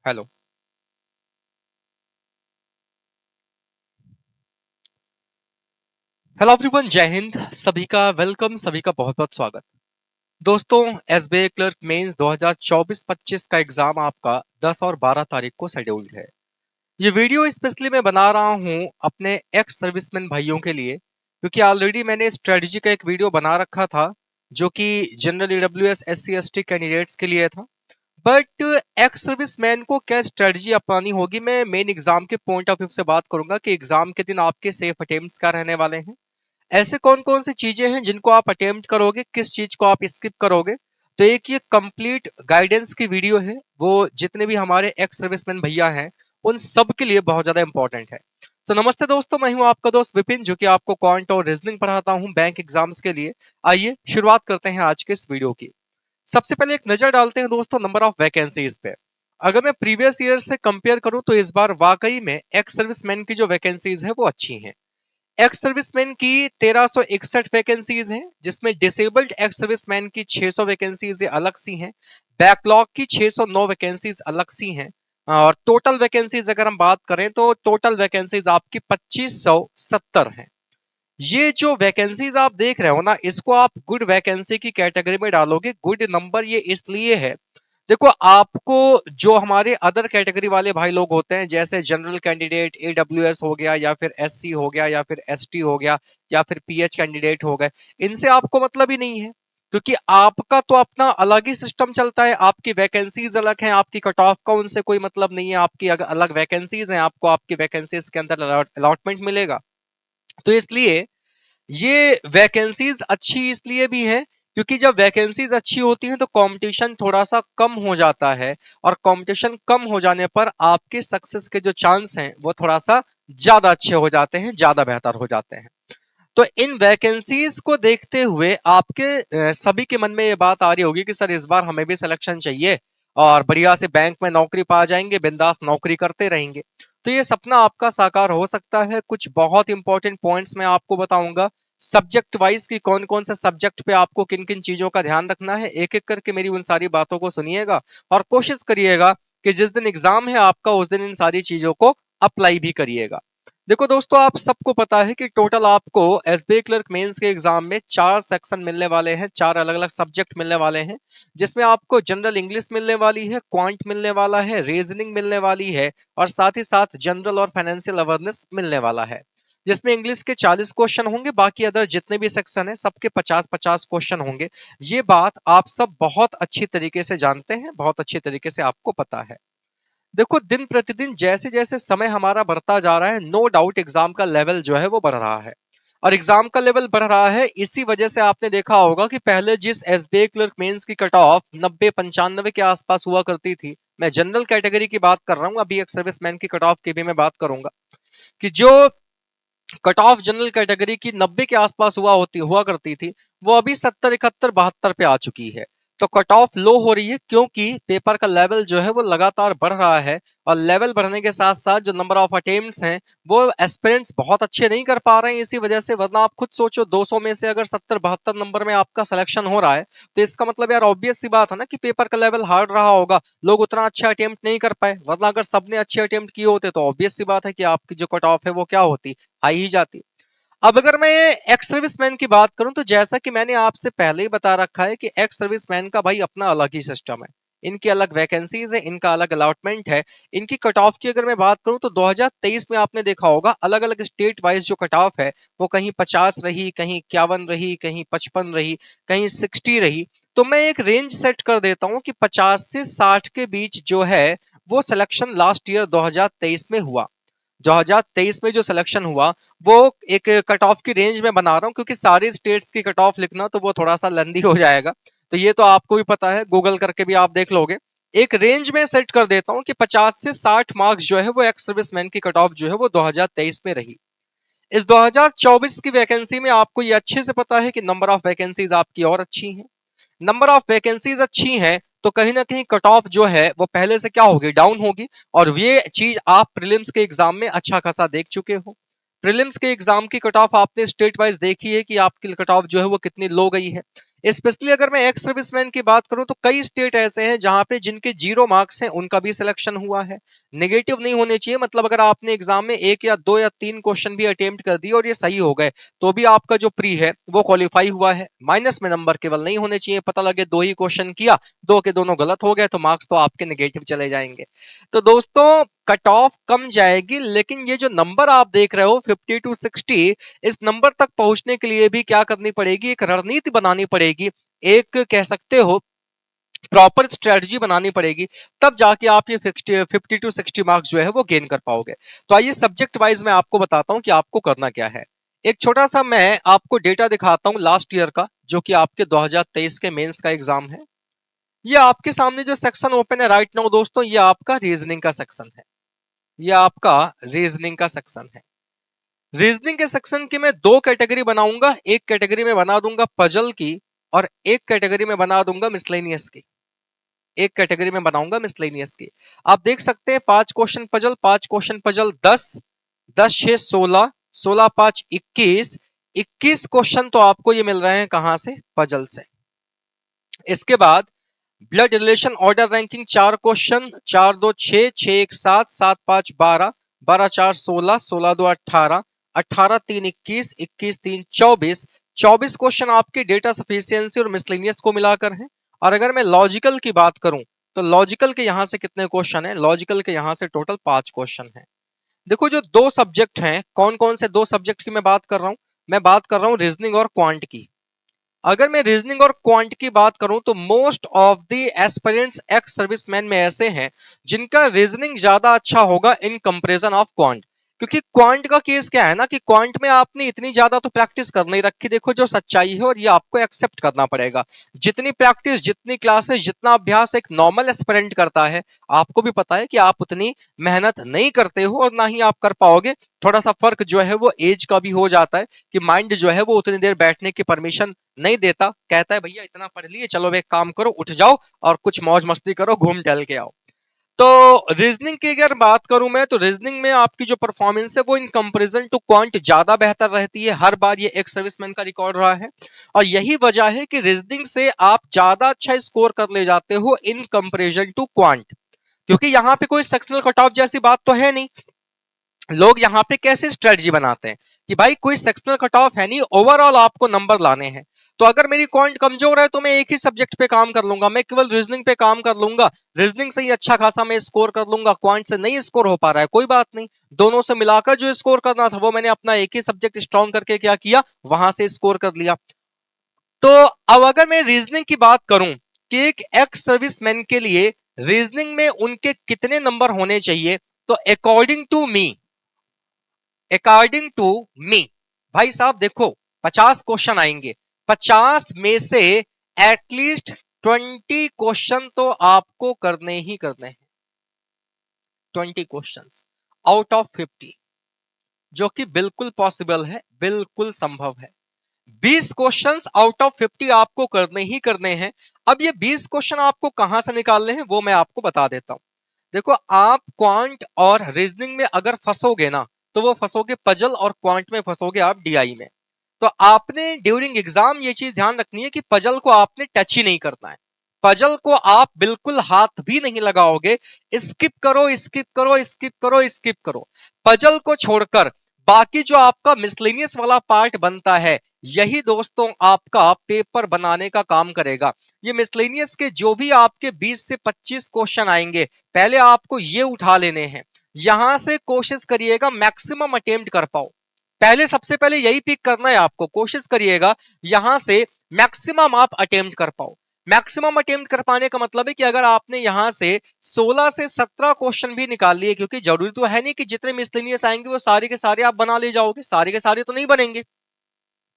Hello. Hello everyone, जय हिंद। सभी का वेलकम, सभी का बहुत बहुत स्वागत। दोस्तों, एसबीआई क्लर्क मेंस 2024-25 का एग्जाम आपका 10 और 12 तारीख को शेड्यूल्ड है। ये वीडियो स्पेशली मैं बना रहा हूं अपने एक्स सर्विसमैन भाइयों के लिए, क्योंकि ऑलरेडी मैंने स्ट्रेटजी का एक वीडियो बना रखा था जो कि general EWS SC ST candidates के लिए था। बट एक्स सर्विसमैन को क्या स्ट्रेटजी अपनानी होगी, मैं मेन एग्जाम के पॉइंट ऑफ व्यू से बात करूंगा कि एग्जाम के दिन आपके सेफ अटेम्प्ट्स क्या रहने वाले हैं, ऐसे कौन कौन सी चीजें हैं जिनको आप अटेम्प्ट करोगे, किस चीज को आप स्किप करोगे। तो एक ये कंप्लीट गाइडेंस की वीडियो है, वो जितने भी हमारे एक्स सर्विसमैन भैया हैं उन सब के लिए बहुत ज्यादा इंपॉर्टेंट है। तो नमस्ते दोस्तों, मैं हूं आपका दोस्त विपिन, जो कि आपको क्वांट और रीजनिंग पढ़ाता हूं बैंक एग्जाम्स के लिए। आइए शुरुआत करते हैं आज के इस वीडियो की। सबसे पहले एक नजर डालते हैं दोस्तों नंबर ऑफ वैकेंसीज पे। अगर मैं प्रीवियस ईयर से कंपेयर करूं तो इस बार वाकई में एक्स सर्विसमैन की जो वैकेंसीज है वो अच्छी हैं। एक्स सर्विसमैन की 1361 वैकेंसीज हैं, जिसमें डिसेबल्ड एक्स सर्विसमैन की 600 वैकेंसीज अलग सी हैं, बैकलॉग की 609 वैकेंसीज अलग सी हैं, और टोटल वैकेंसीज अगर हम बात करें तो टोटल वैकेंसीज आपकी 2570 हैं। ये जो वैकेंसीज आप देख रहे हो ना, इसको आप गुड वैकेंसी की कैटेगरी में डालोगे। गुड नंबर ये इसलिए है, देखो आपको जो हमारे अदर कैटेगरी वाले भाई लोग होते हैं, जैसे जनरल कैंडिडेट एडब्ल्यूएस हो गया, या फिर एससी हो गया, या फिर एसटी हो गया, या फिर पीएच कैंडिडेट हो गए, इनसे आपको मतलब ही नहीं है, क्योंकि आपका तो अपना अलग ही सिस्टम चलता है। आपकी वैकेंसीज अलग हैं, आपकी कट ऑफ का उनसे कोई मतलब नहीं है। आपकी अलग वैकेंसीज हैं, आपको आपकी वैकेंसीज के अंदर अलॉटमेंट मिलेगा। तो इसलिए ये वैकेंसीज अच्छी इसलिए भी है क्योंकि जब वैकेंसीज अच्छी होती हैं तो कंपटीशन थोड़ा सा कम हो जाता है, और कंपटीशन कम हो जाने पर आपके सक्सेस के जो चांस हैं वो थोड़ा सा ज्यादा अच्छे हो जाते हैं, ज्यादा बेहतर हो जाते हैं। तो इन वैकेंसीज को देखते हुए आपके सभी के मन में ये बात आ रही होगी कि सर इस बार हमें भी सिलेक्शन चाहिए और बढ़िया से बैंक में नौकरी पा जाएंगे, बिंदास नौकरी करते रहेंगे। तो ये सपना आपका साकार हो सकता है। कुछ बहुत इंपॉर्टेंट पॉइंट्स मैं आपको बताऊंगा सब्जेक्ट वाइज की, कौन कौन से सब्जेक्ट पे आपको किन किन चीजों का ध्यान रखना है। एक एक करके मेरी उन सारी बातों को सुनिएगा और कोशिश करिएगा कि जिस दिन एग्जाम है आपका उस दिन इन सारी चीजों को अप्लाई भी करिएगा। देखो दोस्तों, आप सबको पता है कि टोटल आपको एसबीआई क्लर्क मेंस के एग्जाम में 4 सेक्शन मिलने वाले हैं, 4 अलग अलग सब्जेक्ट मिलने वाले हैं, जिसमें आपको जनरल इंग्लिश मिलने वाली है, क्वांट मिलने वाला है, रीजनिंग मिलने वाली है, और साथ ही साथ जनरल और फाइनेंशियल अवेयरनेस मिलने वाला है। जिसमें इंग्लिश के 40 क्वेश्चन होंगे, बाकी अदर जितने भी सेक्शन है सबके 50-50 क्वेश्चन होंगे। ये बात आप सब बहुत अच्छी तरीके से जानते हैं, बहुत अच्छी तरीके से आपको पता है। देखो, दिन प्रतिदिन जैसे जैसे समय हमारा बढ़ता जा रहा है, नो डाउट एग्जाम का लेवल जो है वो बढ़ रहा है। और एग्जाम का लेवल बढ़ रहा है इसी वजह से आपने देखा होगा कि पहले जिस एसबीआई क्लर्क मेंस की कट ऑफ 90-95 के आसपास हुआ करती थी, मैं जनरल कैटेगरी की बात कर रहा हूं, अभी एक सर्विसमैन की कट ऑफ की भी मैं बात करूंगा, कि जो कट ऑफ जनरल कैटेगरी की 90 के आसपास हुआ करती थी, वो अभी 70, 71, 72 पे आ चुकी है। तो कट ऑफ लो हो रही है क्योंकि पेपर का लेवल जो है वो लगातार बढ़ रहा है, और लेवल बढ़ने के साथ साथ जो नंबर ऑफ अटेम्प्ट्स हैं वो एस्पिरेंट्स बहुत अच्छे नहीं कर पा रहे हैं इसी वजह से। वरना आप खुद सोचो, 200 में से अगर 70-72 नंबर में आपका सिलेक्शन हो रहा है, तो इसका मतलब यार ऑब्वियस सी बात है ना कि पेपर का लेवल हार्ड रहा होगा, लोग उतना अच्छा अटेम्प्ट नहीं कर पाए। वरना अगर सबने अच्छे अटेम्प्ट किए होते तो ऑब्वियस सी बात है कि आपकी जो कट ऑफ है वो क्या होती, हाई ही जाती। अब अगर मैं एक्स सर्विसमैन की बात करूं तो जैसा कि मैंने आपसे पहले ही बता रखा है कि एक्स सर्विसमैन का भाई अपना अलग ही सिस्टम है। इनकी अलग वैकेंसीज है, इनका अलग अलॉटमेंट है। इनकी कट ऑफ की अगर मैं बात करूं तो 2023 में आपने देखा होगा अलग अलग स्टेट वाइज जो कट ऑफ है वो कहीं 50 रही, कहीं 51 रही, कहीं 55 रही, कहीं 60 रही। तो मैं एक रेंज सेट कर देता हूं कि 50 से 60 के बीच जो है वो सिलेक्शन लास्ट ईयर 2023 में हुआ। 2023 में जो सिलेक्शन हुआ वो एक कट ऑफ की रेंज में बना रहा हूं, क्योंकि सारी स्टेट्स की कट ऑफ लिखना तो वो थोड़ा सा लेंदी हो जाएगा। तो ये तो आपको भी पता है, गूगल करके भी आप देख लोगे। एक रेंज में सेट कर देता हूं कि 50 से 60 मार्क्स जो है वो एक्स सर्विसमैन की कट ऑफ जो है वो 2023 में रही। इस 2024 की वैकेंसी में आपको ये अच्छे से पता है कि नंबर ऑफ वैकेंसीज आपकी और अच्छी हैं। नंबर ऑफ वैकेंसीज अच्छी हैं तो कहीं ना कहीं कट ऑफ जो है वो पहले से क्या होगी, डाउन होगी। और ये चीज आप प्रीलिम्स के एग्जाम में अच्छा खासा देख चुके हो। प्रीलिम्स के एग्जाम की कट ऑफ आपने स्टेट वाइज देखी है कि आपकी कट ऑफ जो है वो कितनी लो गई है। स्पेशली अगर मैं एक्स सर्विसमैन की बात करूं तो कई स्टेट ऐसे हैं जहां पे जिनके 0 मार्क्स हैं उनका भी सिलेक्शन हुआ है। नेगेटिव नहीं होने चाहिए, मतलब अगर आपने एग्जाम में 1 या 2 या 3 क्वेश्चन भी अटेम्प्ट कर दिए और ये सही हो गए तो भी आपका जो प्री है वो क्वालिफाई हुआ है। माइनस में नंबर केवल नहीं होने चाहिए, पता लगे 2 ही क्वेश्चन किया, 2 के दोनों गलत हो गए तो मार्क्स तो आपके नेगेटिव चले जाएंगे। तो दोस्तों कट ऑफ कम जाएगी, लेकिन ये जो नंबर आप देख रहे हो 50 टू 60, इस नंबर तक पहुंचने के लिए भी क्या करनी पड़ेगी, एक रणनीति बनानी पड़ेगी, एक कह सकते हो प्रॉपर स्ट्रेटजी बनानी पड़ेगी, तब जाके आप ये 50 टू 60 मार्क्स जो है वो गेन कर पाओगे। तो आइए सब्जेक्ट वाइज मैं आपको बताता हूं कि आपको करना क्या है। एक छोटा सा मैं आपको डेटा दिखाता हूं लास्ट ईयर का, जो कि आपके 2023 के मेंस का एग्जाम है। ये आपके सामने जो सेक्शन ओपन है राइट नाउ दोस्तों, ये आपका रीजनिंग का सेक्शन है। ये आपका रीजनिंग का सेक्शन है। रीजनिंग के सेक्शन की मैं 2 कैटेगरी बनाऊंगा, एक कैटेगरी में बना दूंगा पजल की और एक कैटेगरी में बना दूंगा मिसलेनियस की। एक कैटेगरी में बनाऊंगा मिसलेनियस की। आप देख सकते हैं 5 question puzzle, 5 question puzzle 10, 10 6 16, 16 5 21, 21 question तो आपको ये मिल रहे हैं कहां से, पजल से। इसके बाद blood relation order ranking 4 question, 4 2 6, 6 1 7, 7 5 12, 12 4 16, 16 2 18, 18 3 21, 21 3 24, 24 question आपके डेटा सफिशिएंसी और मिसलेनियस को मिलाकर हैं। और अगर मैं लॉजिकल की बात करूं तो लॉजिकल के यहां से कितने क्वेश्चन हैं, लॉजिकल के यहां से टोटल 5 क्वेश्चन हैं। देखो जो 2 सब्जेक्ट हैं, कौन कौन से 2 सब्जेक्ट की मैं बात कर रहा हूं, मैं बात कर रहा हूं रीजनिंग और क्वांट की। अगर मैं रीजनिंग और क्वांट की बात करूं तो most of the aspirants ex serviceman में ऐसे हैं जिनका रीजनिंग ज्यादा अच्छा होगा इन कंपैरिजन ऑफ क्वांट। क्योंकि क्वांट का केस क्या है ना कि क्वांट में आपने इतनी ज्यादा तो प्रैक्टिस कर नहीं रखी, देखो जो सच्चाई है, और ये आपको एक्सेप्ट करना पड़ेगा। जितनी प्रैक्टिस, जितनी क्लासेस, जितना अभ्यास एक नॉर्मल एस्पिरेंट करता है, आपको भी पता है कि आप उतनी मेहनत नहीं करते हो और ना ही आप कर पाओगे। थोड़ा सा फर्क जो है वो एज का भी हो जाता है कि माइंड जो है वो उतनी देर बैठने की परमिशन नहीं देता, कहता है भैया इतना पढ़ लिए, चलो एक काम करो, उठ जाओ और कुछ मौज मस्ती करो, घूम टहल के आओ। तो रीजनिंग की अगर बात करूं मैं तो रीजनिंग में आपकी जो परफॉर्मेंस है वो इन कंपैरिजन टू क्वांट ज्यादा बेहतर रहती है। हर बार ये एक सर्विसमैन का रिकॉर्ड रहा है और यही वजह है कि रीजनिंग से आप ज्यादा अच्छा स्कोर कर ले जाते हो इन कंपैरिजन टू क्वांट। क्योंकि यहाँ पे कोई सेक्शनल कट ऑफ जैसी बात तो है नहीं। लोग यहाँ पे कैसे स्ट्रेटजी बनाते हैं कि भाई कोई सेक्शनल कट ऑफ है नहीं, ओवरऑल आपको नंबर लाने हैं। तो अगर मेरी क्वांट कमजोर है तो मैं एक ही सब्जेक्ट पे काम कर लूंगा, मैं केवल रीजनिंग पे काम कर लूंगा, रीजनिंग से ही अच्छा खासा मैं स्कोर कर लूंगा, क्वांट से नहीं स्कोर हो पा रहा है कोई बात नहीं, दोनों से मिलाकर जो स्कोर करना था वो मैंने अपना एक ही सब्जेक्ट स्ट्रॉन्ग करके क्या किया, वहां से स्कोर कर लिया। तो अब अगर मैं रीजनिंग की बात करूं कि एक एक्स सर्विसमैन के लिए रीजनिंग में उनके कितने नंबर होने चाहिए, तो अकॉर्डिंग टू मी भाई साहब देखो 50 क्वेश्चन आएंगे, 50 में से एटलीस्ट 20 क्वेश्चन तो आपको करने ही करने हैं। 20 क्वेश्चंस आउट ऑफ 50, जो कि बिल्कुल पॉसिबल है, बिल्कुल संभव है। 20 क्वेश्चंस आउट ऑफ 50 आपको करने ही करने हैं। अब ये 20 क्वेश्चन आपको कहां से निकालने हैं वो मैं आपको बता देता हूं। देखो आप क्वांट और रीजनिंग में अगर फंसोगे ना तो वो फंसोगे पजल, और क्वांट में फंसोगे आप डीआई में। तो आपने ड्यूरिंग एग्जाम ये चीज ध्यान रखनी है कि पजल को आपने टच ही नहीं करना है। पजल को आप बिल्कुल हाथ भी नहीं लगाओगे, स्किप करो स्किप करो स्किप करो स्किप करो। पजल को छोड़कर बाकी जो आपका मिसलेनियस वाला पार्ट बनता है, यही दोस्तों आपका पेपर बनाने का काम करेगा। ये मिसलेनियस के जो भी आपके 20 से 25 क्वेश्चन आएंगे, पहले आपको ये उठा लेने हैं। यहां से कोशिश करिएगा मैक्सिमम अटेम्प्ट कर पाओ, पहले सबसे पहले यही पिक करना है आपको, कोशिश करिएगा यहां से मैक्सिमम आप अटेम्प्ट कर पाओ। मैक्सिमम अटेम्प्ट कर पाने का मतलब है कि अगर आपने यहां से 16 से 17 क्वेश्चन भी निकाल लिए, क्योंकि जरूरी तो है नहीं कि जितने मिसलेनियस आएंगे वो सारे के सारे आप बना ले जाओगे, सारे के सारे तो नहीं बनेंगे,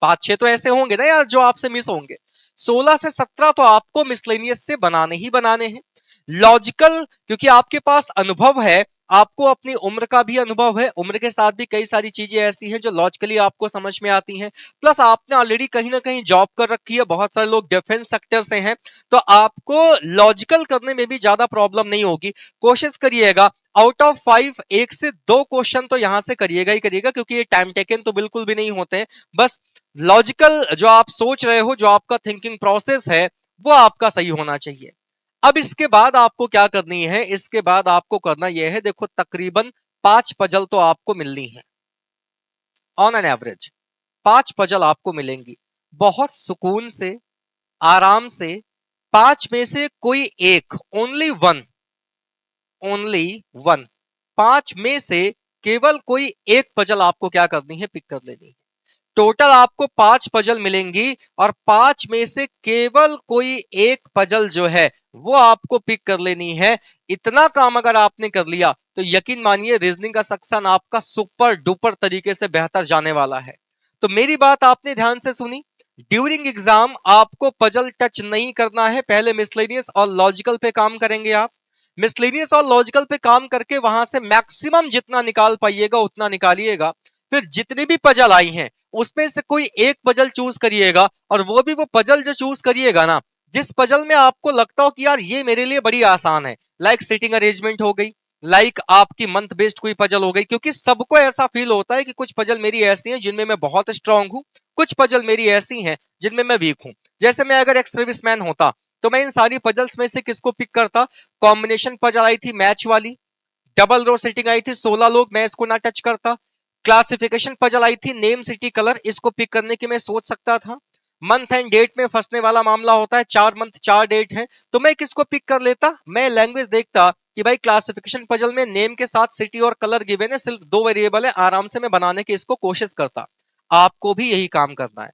5-6 तो ऐसे होंगे ना यार जो आपसे मिस होंगे। 16 से 17 तो आपको मिसलेनियस से बनाने ही बनाने हैं। लॉजिकल, क्योंकि आपके पास अनुभव है, आपको अपनी उम्र का भी अनुभव है, उम्र के साथ भी कई सारी चीजें ऐसी हैं जो लॉजिकली आपको समझ में आती हैं, प्लस आपने ऑलरेडी कहीं ना कहीं जॉब कर रखी है, बहुत सारे लोग डिफेंस सेक्टर से हैं, तो आपको लॉजिकल करने में भी ज्यादा प्रॉब्लम नहीं होगी। कोशिश करिएगा आउट ऑफ 5 1 से 2 क्वेश्चन तो यहां से करिएगा ही करिएगा, क्योंकि ये टाइम टेकन तो बिल्कुल भी नहीं होते हैं। बस लॉजिकल जो आप सोच रहे हो, जो आपका थिंकिंग प्रोसेस है, वो आपका सही होना चाहिए। अब इसके बाद आपको क्या करनी है, इसके बाद आपको करना यह है, देखो तकरीबन 5 पजल तो आपको मिलनी है ऑन एन एवरेज। 5 पजल आपको मिलेंगी बहुत सुकून से, आराम से। 5 में से कोई एक, ओनली वन, ओनली वन, 5 में से केवल कोई एक पजल आपको क्या करनी है, पिक कर लेनी है। टोटल आपको 5 पजल मिलेंगी और 5 में से केवल कोई एक पजल जो है वो आपको पिक कर लेनी है। इतना काम अगर आपने कर लिया तो यकीन मानिए रीजनिंग का सेक्शन आपका सुपर डुपर तरीके से बेहतर जाने वाला है। तो मेरी बात आपने ध्यान से सुनी। ड्यूरिंग एग्जाम आपको पजल टच नहीं करना है, पहले मिसलेनियस और लॉजिकल पे काम करेंगे आप। मिसलेनियस और लॉजिकल पे काम करके वहां से मैक्सिमम जितना निकाल पाइएगा उतना निकालिएगा। फिर जितनी भी पजल आई हैं उसमें से कोई एक पजल चूज करिएगा, और वो भी वो पजल जो चूज करिएगा ना, जिस पजल में आपको लगता हो कि यार ये मेरे लिए बड़ी आसान है, लाइक सिटिंग अरेंजमेंट हो गई, लाइक आपकी मंथ बेस्ड कोई पजल हो गई। क्योंकि सबको ऐसा फील होता है कि कुछ पजल मेरी ऐसी हैं जिनमें मैं बहुत स्ट्रांग हूं, कुछ पजल मेरी ऐसी हैं जिनमें मैं वीक हूं। जैसे मैं अगर एक्स सर्विसमैन होता तो मैं इन सारी पजल्स में से किसको पिक करता? कॉम्बिनेशन पजल आई थी मैच वाली, डबल रो सिटिंग आई थी 16 लोग, मैं इसको ना टच करता। क्लासिफिकेशन पजल आई थी नेम सिटी कलर, इसको पिक करने की मैं सोच सकता था। मंथ एंड डेट में फंसने वाला मामला होता है, 4 मंथ 4 डेट है, तो मैं किसको पिक कर लेता? मैं लैंग्वेज देखता कि भाई क्लासिफिकेशन पजल में नेम के साथ सिटी और कलर गिवन है, सिर्फ 2 वेरिएबल है, आराम से मैं बनाने की इसको कोशिश करता। आपको भी यही काम करना है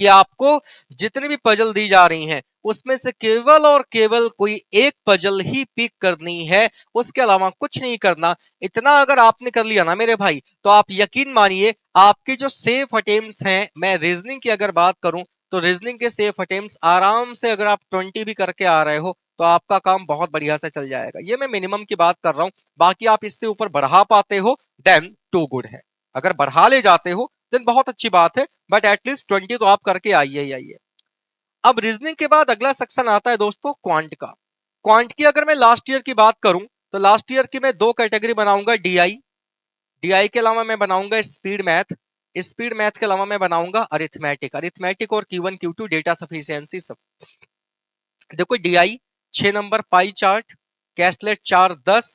कि आपको जितनी भी पजल दी जा रही हैं उसमें से केवल और केवल कोई एक पजल ही पिक करनी है, उसके अलावा कुछ नहीं करना। इतना अगर आपने कर लिया ना मेरे भाई, तो आप यकीन मानिए आपके जो सेफ अटेम्प्ट्स हैं, मैं रीजनिंग की अगर बात करूं तो रीजनिंग के सेफ अटेम्प्ट्स आराम से अगर आप 20 भी करके आ रहे हो तो आपका काम बहुत बढ़िया से चल जाएगा। ये मैं मिनिमम की बात कर रहा हूं, बाकी आप इससे ऊपर बढ़ा पाते हो देन टू गुड है। अगर बढ़ा ले जाते हो देन बहुत अच्छी बात है, बट एटलीस्ट 20 तो आप करके आइए ही आइए। अब रीजनिंग के बाद अगला सेक्शन आता है दोस्तों क्वांट का। क्वांट की अगर मैं लास्ट ईयर की बात करूं तो लास्ट ईयर की मैं दो कैटेगरी बनाऊंगा, डीआई, डीआई के अलावा मैं बनाऊंगा स्पीड मैथ, स्पीड मैथ के अलावा मैं बनाऊंगा अरिथमेटिक, अरिथमेटिक और Q1 Q2 डेटा सफिशिएंसी सब। देखो डीआई 6 नंबर पाई चार्ट, कैसलेट 4 10,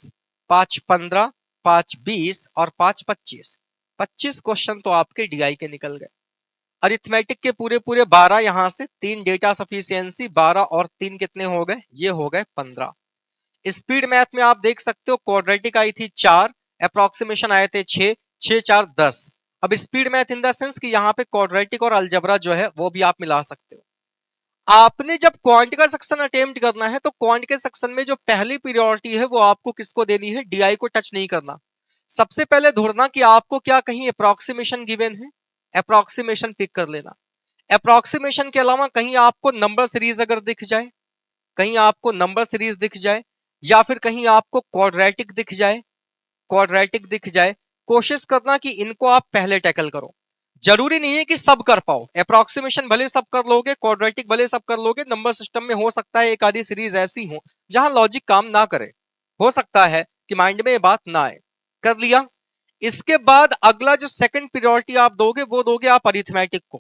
5 15, 5 20 और 5 25, 25 क्वेश्चन तो आपके डीआई के निकल गए। अरिथमेटिक के पूरे पूरे 12, यहां से 3 डेटा सफिशिएंसी, 12 और 3 कितने हो गए? ये हो गए 15। स्पीड मैथ में आप देख सकते हो क्वाड्रेटिक आई थी 4, अप्रोक्सीमेशन आए थे 6, 6 4 10। अब speed math in the sense कि यहाँ पे क्वाड्रेटिक और अलजबरा जो है वो भी आप मिला सकते हो। आपने जब क्वांट का सेक्शन अटेम्प्ट करना है तो क्वांट के सेक्शन में जो पहली प्रियोरिटी है वो आपको किसको देनी है? डीआई को टच नहीं करना। सबसे पहले ढूंढना कि आपको क्या कहीं अप्रोक्सीमेशन गिवन है, अप्रोक्सीमेशन पिक कर लेना। अप्रोक्सीमेशन के अलावा कहीं आपको नंबर सीरीज अगर दिख जाए, कहीं आपको नंबर सीरीज दिख जाए, या फिर कहीं आपको क्वाड्रेटिक दिख जाए, क्वाड्रेटिक दिख जाए, कोशिश करना कि इनको आप पहले टैकल करो। जरूरी नहीं है कि सब कर पाओ, अप्रोक्सीमेशन भले सब कर लोगे, क्वाड्रेटिक भले सब कर लोगे, नंबर सिस्टम में हो सकता है एक आधी सीरीज ऐसी हो जहां लॉजिक काम ना करे, हो सकता है कि माइंड में ये बात ना आए। कर लिया। इसके बाद अगला जो सेकंड प्रायोरिटी आप दोगे वो दोगे आप अरिथमेटिक को,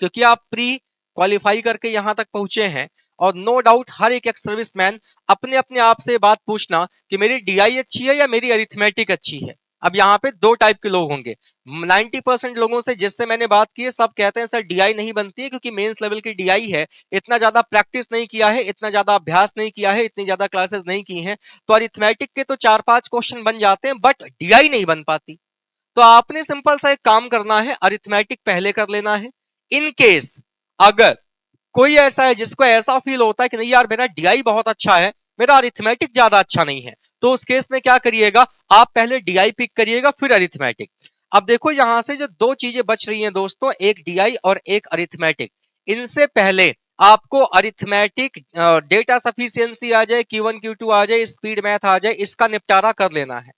क्योंकि आप प्री क्वालिफाई करके यहां तक पहुंचे हैं। और नो डाउट हर एक एक्स सर्विसमैन अपने अपने आप से बात पूछना कि मेरी डीआई अच्छी है या मेरी अरिथमेटिक अच्छी है। अब यहाँ पे दो टाइप के लोग होंगे। 90% लोगों से जिससे मैंने बात की है सब कहते हैं सर डीआई नहीं बनती है क्योंकि मेंस लेवल की डीआई है, इतना ज्यादा प्रैक्टिस नहीं किया है, इतना ज्यादा अभ्यास नहीं किया है, इतनी ज्यादा क्लासेस नहीं की हैं, तो अरिथमेटिक के तो 4-5 क्वेश्चन बन जाते हैं बट डीआई नहीं बन पाती। तो आपने सिंपल सा एक काम करना है, अरिथमेटिक पहले कर लेना है। इन केस अगर कोई ऐसा है जिसको ऐसा फील होता है कि नहीं यार मेरा डीआई बहुत अच्छा है, मेरा अरिथमेटिक ज्यादा अच्छा नहीं है, तो उस केस में क्या करिएगा, आप पहले डीआई पिक करिएगा फिर अरिथमेटिक। अब देखो यहां से जो दो चीजें बच रही हैं दोस्तों, एक डीआई और एक अरिथमेटिक। इनसे पहले आपको अरिथमेटिक डेटा सफिशिएंसी आ जाए, Q1 Q2 आ जाए, स्पीड मैथ आ जाए, इसका निपटारा कर लेना है,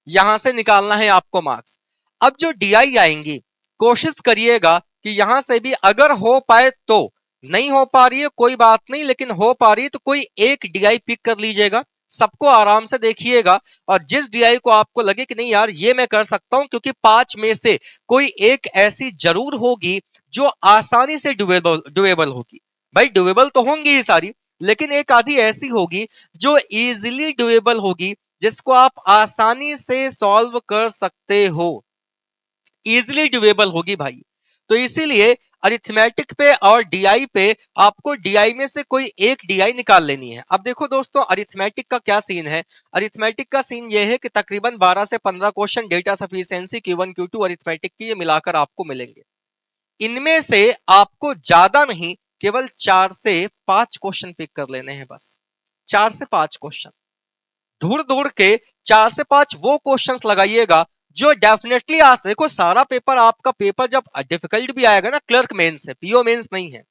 यहां से निकालना है आपको मार्क्स। अब जो डीआई आएंगी कोशिश करिएगा कि यहां से भी अगर हो पाए तो, नहीं हो पा रही है कोई बात नहीं, लेकिन हो पा रही है तो कोई एक डीआई पिक कर लीजिएगा। सबको आराम से देखिएगा और जिस डीआई को आपको लगे कि नहीं यार ये मैं कर सकता हूं, क्योंकि 5 में से कोई एक ऐसी जरूर होगी जो आसानी से डुएबल होगी। भाई डुएबल तो होंगी ही सारी, लेकिन एक आधी ऐसी होगी जो इजीली डुएबल होगी, जिसको आप आसानी से सॉल्व कर सकते हो, इजीली डुएबल होगी भाई। तो इसीलिए अरिथमेटिक पे और डीआई पे आपको डीआई में से कोई एक डीआई निकाल लेनी है। अब देखो दोस्तों, अरिथमेटिक का क्या सीन है। अरिथमेटिक का सीन ये है कि तकरीबन 12 से 15 question data sufficiency Q1 Q2 arithmetic की ये मिलाकर आपको मिलेंगे। इनमें से आपको ज्यादा नहीं, केवल 4 से 5 क्वेश्चन पिक कर लेने हैं बस। 4 से 5 क्वेश्चन दूर दूर के 4 से 5 वो क्वेश्चंस लगाइएगा जो डेफिनेटली आज देखो, सारा पेपर आपका पेपर जब डिफिकल्ट भी आएगा ना, क्लर्क मेंस है, पीओ मेंस नहीं है,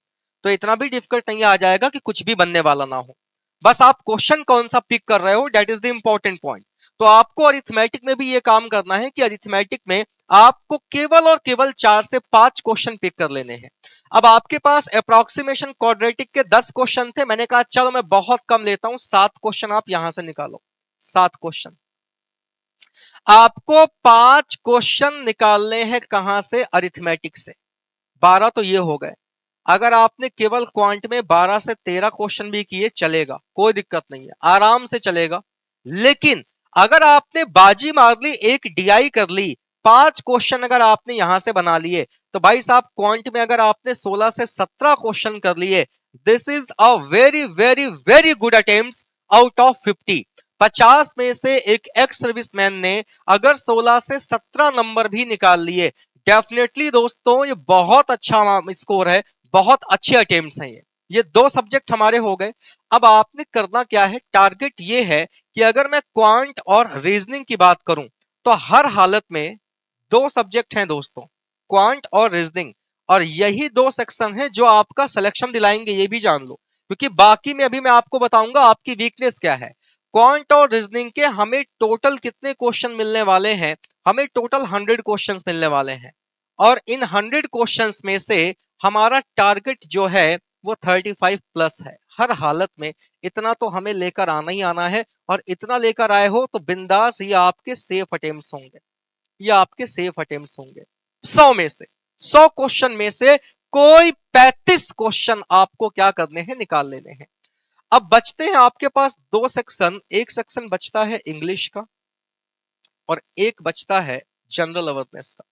तो इतना भी डिफिकल्ट नहीं आ जाएगा कि कुछ भी बनने वाला ना हो। बस आप क्वेश्चन कौन सा पिक कर रहे हो, that is the important point. तो आपको अरिथमेटिक में भी ये काम करना है कि अरिथमेटिक में आपको केवल और केवल 4 से 5 क्वेश्चन पिक कर लेने हैं। अब आपके पास अप्रोक्सीमेशन क्वाड्रेटिक के 10 क्वेश्चन थे, मैंने कहा चलो मैं बहुत कम लेता हूं, 7 क्वेश्चन आप यहां से निकालो। 7 क्वेश्चन आपको 5 क्वेश्चन निकालने हैं कहां से, अरिथमेटिक से। 12 तो ये हो गए। अगर आपने केवल क्वांट में 12 से 13 क्वेश्चन भी किए चलेगा, कोई दिक्कत नहीं है, आराम से चलेगा। लेकिन अगर आपने बाजी मार ली, एक डीआई कर ली, 5 क्वेश्चन अगर आपने यहां से बना लिए, तो भाई साहब क्वांट में अगर आपने 16 से 17 क्वेश्चन कर लिए, this is a very very very good attempt out of 50। 50 में से एक एक्स सर्विसमैन ने अगर 16 से 17 नंबर भी निकाल लिए, डेफिनेटली दोस्तों ये बहुत अच्छा स्कोर है, बहुत अच्छे अटेम्प्ट्स हैं ये 2 सब्जेक्ट हमारे हो गए। अब आपने करना क्या है, टारगेट ये है कि अगर मैं क्वांट और रीजनिंग की बात करूं, तो हर हालत में 2 सब्जेक्ट हैं दोस्तों, क्वांट और रीजनिंग, और यही 2 सेक्शन हैं जो आपका सिलेक्शन दिलाएंगे, ये भी जान लो। क्योंकि बाकी में अभी मैं आपको बताऊंगा आपकी वीकनेस क्या है। क्वांट और रीजनिंग के हमें टोटल कितने क्वेश्चन मिलने वाले हैं, हमें टोटल 100 क्वेश्चंस मिलने वाले हैं, और इन 100 क्वेश्चंस में से हमारा टारगेट जो है वो 35 प्लस है। हर हालत में इतना तो हमें लेकर आना ही आना है, और इतना लेकर आए हो तो बिंदास ये आपके सेफ अटेम्प्ट्स होंगे, ये आपके सेफ अटेम्प्ट्स होंगे। 100 में से 100 क्वेश्चन में से कोई 35 क्वेश्चन आपको क्या करने हैं, निकाल लेने हैं। अब बचते हैं आपके पास 2 सेक्शन, एक सेक्शन बचता है इंग्लिश का और एक बचता है जनरल अवेयरनेस का।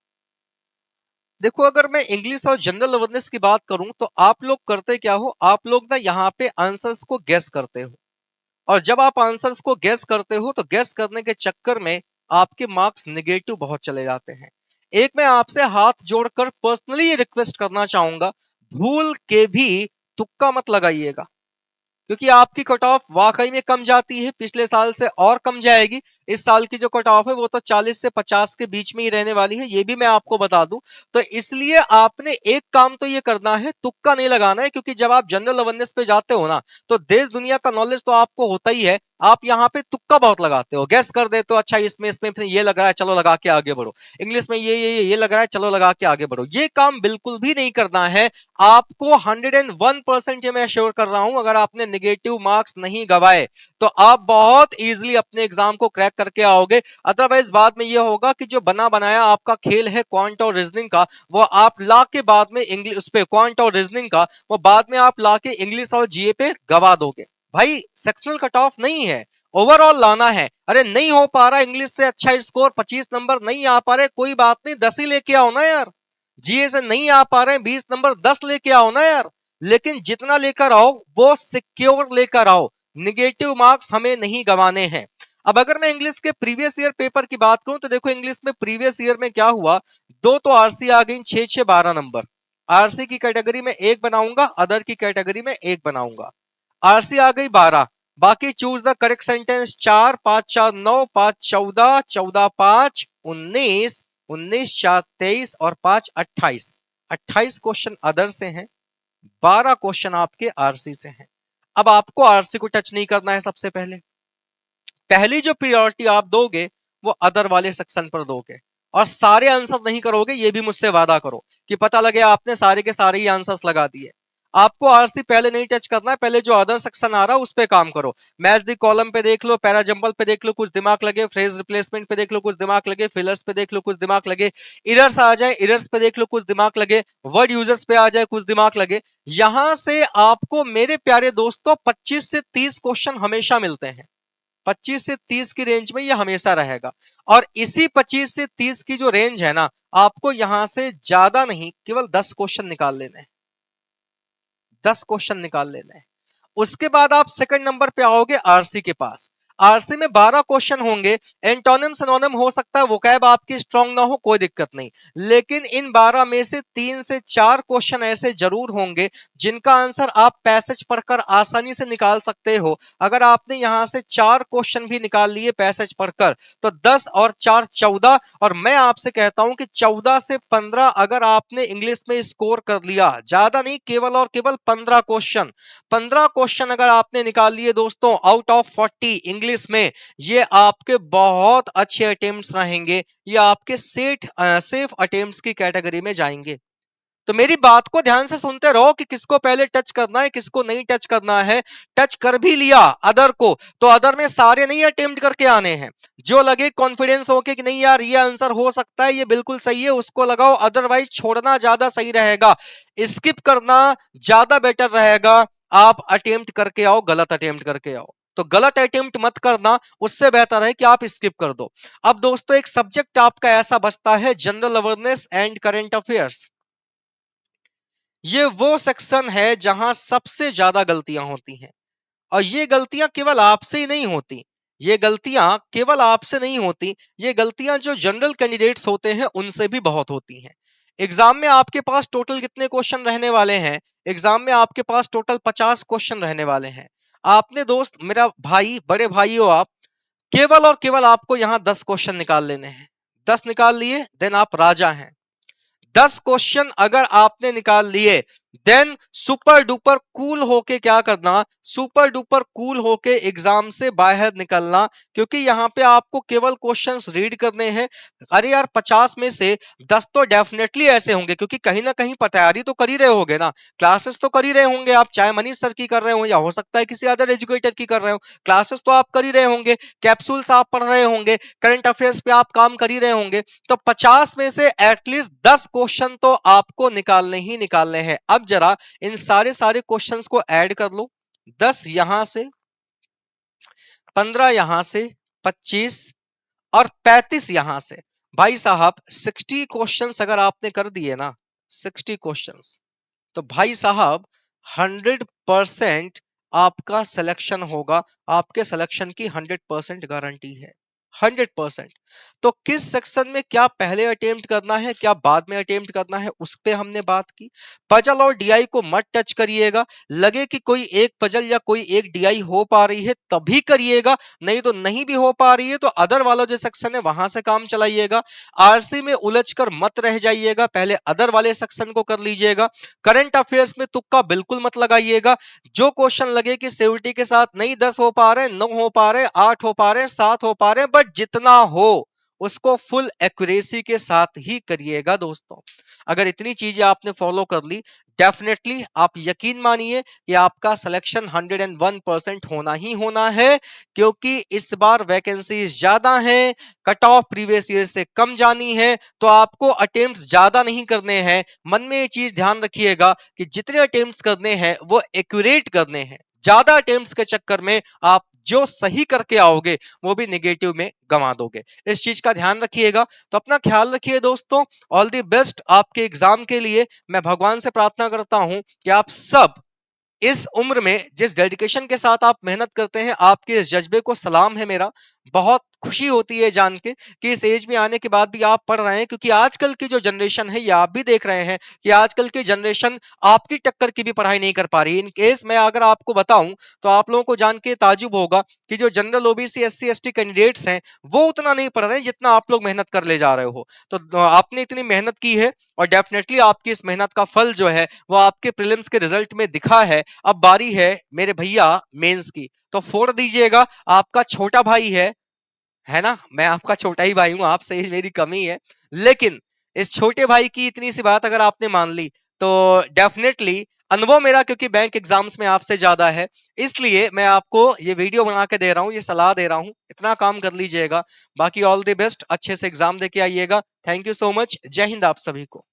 देखो अगर मैं इंग्लिश और जनरल अवेयरनेस की बात करूं, तो आप लोग करते क्या हो, आप लोग ना यहाँ पे आंसर्स को गेस करते हो, और जब आप आंसर्स को गेस करते हो तो गेस करने के चक्कर में आपके मार्क्स नेगेटिव बहुत चले जाते हैं। एक मैं आपसे हाथ जोड़कर पर्सनली ये रिक्वेस्ट करना चाहूंगा, भूल के भी तुक्का मत लगाइएगा, क्योंकि आपकी कट ऑफ वाकई में कम जाती है, पिछले साल से और कम जाएगी। इस साल की जो कट ऑफ है वो तो 40 से 50 के बीच में ही रहने वाली है, ये भी मैं आपको बता दूं। तो इसलिए आपने एक काम तो ये करना है, तुक्का नहीं लगाना है, क्योंकि जब आप जनरल अवेयरनेस पे जाते हो ना, तो देश दुनिया का नॉलेज तो आपको होता ही है, आप यहाँ पे तुक्का बहुत लगाते हो, गैस कर देते हो, अच्छा इसमें इसमें ये लग रहा है, चलो लगा के आगे बढ़ो, इंग्लिश में ये लग रहा है, चलो लगा के आगे बढ़ो। ये काम बिल्कुल भी नहीं करना है आपको। 101% ये मैं श्योर कर रहा हूं, अगर आपने नेगेटिव मार्क्स नहीं गवाए तो आप बहुत इजीली अपने एग्जाम को क्रैक करके आओगे। अदरवाइज बाद में ये होगा कि जो बना बनाया आपका खेल है क्वांट और रीजनिंग का, वो आप ला के बाद में इंग्लिश उस पे क्वांट और रीजनिंग का, वो बाद में आप ला के इंग्लिश और जीए पे गवा दोगे। भाई सेक्शनल कट ऑफ नहीं है, ओवरऑल लाना है। अरे नहीं हो पा रहा इंग्लिश से अच्छा स्कोर, 25 नंबर नहीं आ पा रहे, कोई बात नहीं, 10 ही लेके आओ ना यार। जीए से नहीं आ पा रहे हैं 20 नंबर, 10 लेके आओ ना यार। लेकिन जितना लेकर आओ वो सिक्योर लेकर आओ, निगेटिव मार्क्स हमें नहीं गंवाने हैं। अब अगर मैं इंग्लिश के प्रीवियस ईयर पेपर की बात करूं, तो देखो इंग्लिश में प्रीवियस ईयर में क्या हुआ, 2 तो आरसी आ गई, 6 12 नंबर। आरसी की कैटेगरी में 1 बनाऊंगा, अदर की कैटेगरी में 1 बनाऊंगा। आरसी आ गई 12, बाकी चूज द करेक्ट सेंटेंस 4 5 4 9 5 14 14 5 19 19 4 23 और 5 28। 28 क्वेश्चन अदर से हैं, 12 क्वेश्चन आपके आरसी से हैं। अब आपको आरसी को टच नहीं करना है। सबसे पहले पहली जो प्रायोरिटी आप दोगे वो अदर वाले सेक्शन पर दोगे, और सारे आंसर नहीं करोगे, ये भी मुझसे वादा करो कि पता लगे आपने सारे के सारे ही आंसर्स लगा दिए। आपको आरसी पहले नहीं टच करना है, पहले जो अदर सेक्शन आ रहा है उस पे काम करो। मैच द कॉलम पे देख लो, पैराजंबल पे देख लो, कुछ दिमाग लगे, फ्रेज रिप्लेसमेंट पे देख लो, कुछ दिमाग लगे, फिलर्स पे देख लो, कुछ दिमाग लगे, इरर्स आ जाए, इरर्स पे देख लो, कुछ दिमाग लगे, वर्ड यूजर्स पे आ जाए, कुछ दिमाग लगे। यहां से आपको मेरे प्यारे दोस्तों 25 से 30 क्वेश्चन हमेशा मिलते हैं। 25 से 30 की रेंज में ये हमेशा रहेगा। और इसी 25 से 30 की जो रेंज है ना, आपको यहां से ज्यादा नहीं, केवल 10 क्वेश्चन निकाल लेने हैं। 10 क्वेश्चन निकाल लेने हैं। उसके बाद आप सेकंड नंबर पे आओगे आरसी के पास। आरसी में 12 क्वेश्चन होंगे। एंटोनिम सिनोनिम हो सकता है, वोकैब आपकी स्ट्रांग ना हो, कोई दिक्कत नहीं, लेकिन इन 12 में से 3 से 4 क्वेश्चन ऐसे जरूर होंगे जिनका आंसर आप पैसेज पढ़कर आसानी से निकाल सकते हो। अगर आपने यहां से 4 क्वेश्चन भी निकाल लिए पैसेज पढ़कर, तो 10 और 4 14, और मैं आपसे कहता हूं कि 14 से 15 अगर आपने इंग्लिश में स्कोर कर लिया, ज्यादा नहीं, केवल और केवल 15 क्वेश्चन, 15 क्वेश्चन अगर आपने निकाल लिए दोस्तों आउट ऑफ 40 इंग्लिश में, ये आपके बहुत अच्छे अटेम्प्ट्स रहेंगे, ये आपके सेफ अटेम्प्ट्स की कैटेगरी में जाएंगे। तो मेरी बात को ध्यान से सुनते रहो कि किसको पहले टच करना है, किसको नहीं टच करना है। टच कर भी लिया अदर को, तो अदर में सारे नहीं अटेम्प्ट करके आने हैं। जो लगे कॉन्फिडेंस होके कि नहीं यार ये आंसर हो सकता है, ये बिल्कुल सही है, उसको लगाओ, अदरवाइज छोड़ना ज्यादा सही रहेगा, स्किप करना ज्यादा बेटर रहेगा। आप अटेम्प्ट करके आओ, गलत अटेम्प्ट करके आओ, तो गलत अटेम्प्ट मत करना, उससे बेहतर है कि आप स्किप कर दो। अब दोस्तों एक सब्जेक्ट आपका ऐसा बचता है general awareness and current affairs. ये वो सेक्शन है जहां सबसे ज्यादा गलतियां होती हैं, और ये गलतियां केवल आपसे ही नहीं होती, ये गलतियां केवल आपसे नहीं होती, ये गलतियां जो जनरल कैंडिडेट्स होते हैं उनसे भी बहुत होती हैं। एग्जाम में आपके पास टोटल कितने क्वेश्चन रहने वाले हैं? एग्जाम में आपके पास टोटल 50 क्वेश्चन रहने वाले हैं। आपने दोस्त, मेरा भाई, बड़े भाई हो आप, केवल और केवल आपको यहां 10 क्वेश्चन निकाल लेने हैं। 10 निकाल लिए, देन आप राजा हैं। 10 क्वेश्चन अगर आपने निकाल लिए, देन सुपर डुपर कूल होके क्या करना, सुपर डुपर कूल होके एग्जाम से बाहर निकलना, क्योंकि यहां पे आपको केवल क्वेश्चंस रीड करने हैं। अरे यार 50 में से 10 तो डेफिनेटली ऐसे होंगे, क्योंकि कहीं ना कहीं तैयारी तो कर ही रहे होगे ना, क्लासेस तो कर ही रहे होंगे आप, चाहे मनीष सर की कर रहे हो या हो सकता है किसी अदर एजुकेटर की कर रहे हो, क्लासेस तो आप कर ही रहे होंगे, कैप्सूल्स आप पढ़ रहे होंगे, करंट अफेयर्स पे आप काम कर ही रहे होंगे। तो 50 में से एटलीस्ट 10 क्वेश्चन तो आपको निकालने ही निकालने हैं। अब जरा इन सारे सारे क्वेश्चंस को ऐड कर लो, 10 यहां से, 15 यहां से, 25 और 35 यहां से। भाई साहब 60 क्वेश्चंस अगर आपने कर दिए ना, 60 क्वेश्चंस, तो भाई साहब 100% आपका सिलेक्शन होगा, आपके सिलेक्शन की 100% गारंटी है, 100%। तो किस सेक्शन में क्या पहले अटेम्प्ट करना है, क्या बाद में अटेम्प्ट करना है, उस पे हमने बात की। पजल और डीआई को मत टच करिएगा, लगे कि कोई एक पजल या कोई एक डीआई हो पा रही है तभी करिएगा, नहीं तो नहीं भी हो पा रही है तो अदर वाला जो सेक्शन है वहां से काम चलाइएगा। आरसी में उलझकर मत रह जाइएगा, पहले अदर वाले सेक्शन को कर लीजिएगा। करंट अफेयर्स में तुक्का बिल्कुल मत लगाइएगा, जो क्वेश्चन लगे कि सीयूईटी के साथ नहीं 10 हो पा रहे, 9 हो पा रहे, 8 हो पा रहे, 7 हो पा रहे, बट जितना हो उसको फुल एक्यूरेसी के साथ ही करिएगा दोस्तों। अगर इतनी चीजें आपने फॉलो कर ली, डेफिनेटली आप यकीन मानिए कि आपका सिलेक्शन 101% होना ही होना है, क्योंकि इस बार वैकेंसी ज्यादा है, कट ऑफ प्रीवियस ईयर से कम जानी है, तो आपको अटेम्प्ट्स ज्यादा नहीं करने हैं। मन में ये चीज ध्यान रखिएगा कि जितने अटेम्प्ट्स करने हैं वो एक्यूरेट करने हैं, ज्यादा अटेम्प्ट्स के चक्कर में आप जो सही करके आओगे वो भी नेगेटिव में गंवा दोगे, इस चीज का ध्यान रखिएगा। तो अपना ख्याल रखिए दोस्तों, ऑल द बेस्ट आपके एग्जाम के लिए। मैं भगवान से प्रार्थना करता हूं कि आप सब इस उम्र में जिस डेडिकेशन के साथ आप मेहनत करते हैं, आपके इस जज्बे को सलाम है मेरा। बहुत खुशी होती है जान के कि इस एज में आने के बाद भी आप पढ़ रहे हैं, क्योंकि आजकल की जो जनरेशन है, ये आप भी देख रहे हैं कि आजकल की जनरेशन आपकी टक्कर की भी पढ़ाई नहीं कर पा रही। इन केस मैं अगर आपको बताऊं तो आप लोगों को जान के ताजुब होगा कि जो general OBC SC ST candidates हैं वो उतना नहीं पढ़ रहे हैं जितना आप लोग मेहनत कर ले जा रहे हो। तो आपने इतनी मेहनत की है और डेफिनेटली आपकी इस मेहनत का फल जो है वो आपके प्रीलिम्स के रिजल्ट में दिखा है। अब बारी है मेरे भैया मेंस की, तो फोड़ दीजिएगा। आपका छोटा भाई है ना, मैं आपका छोटा ही भाई हूं, आपसे ही मेरी कमी है, लेकिन इस छोटे भाई की इतनी सी बात अगर आपने मान ली तो डेफिनेटली अनुभव मेरा क्योंकि बैंक एग्जाम्स में आपसे ज्यादा है, इसलिए मैं आपको ये वीडियो बना के दे रहा हूँ, ये सलाह दे रहा हूँ, इतना काम कर लीजिएगा। बाकी ऑल द बेस्ट, अच्छे से एग्जाम दे के आइएगा। Thank you so much. जय हिंद आप सभी को।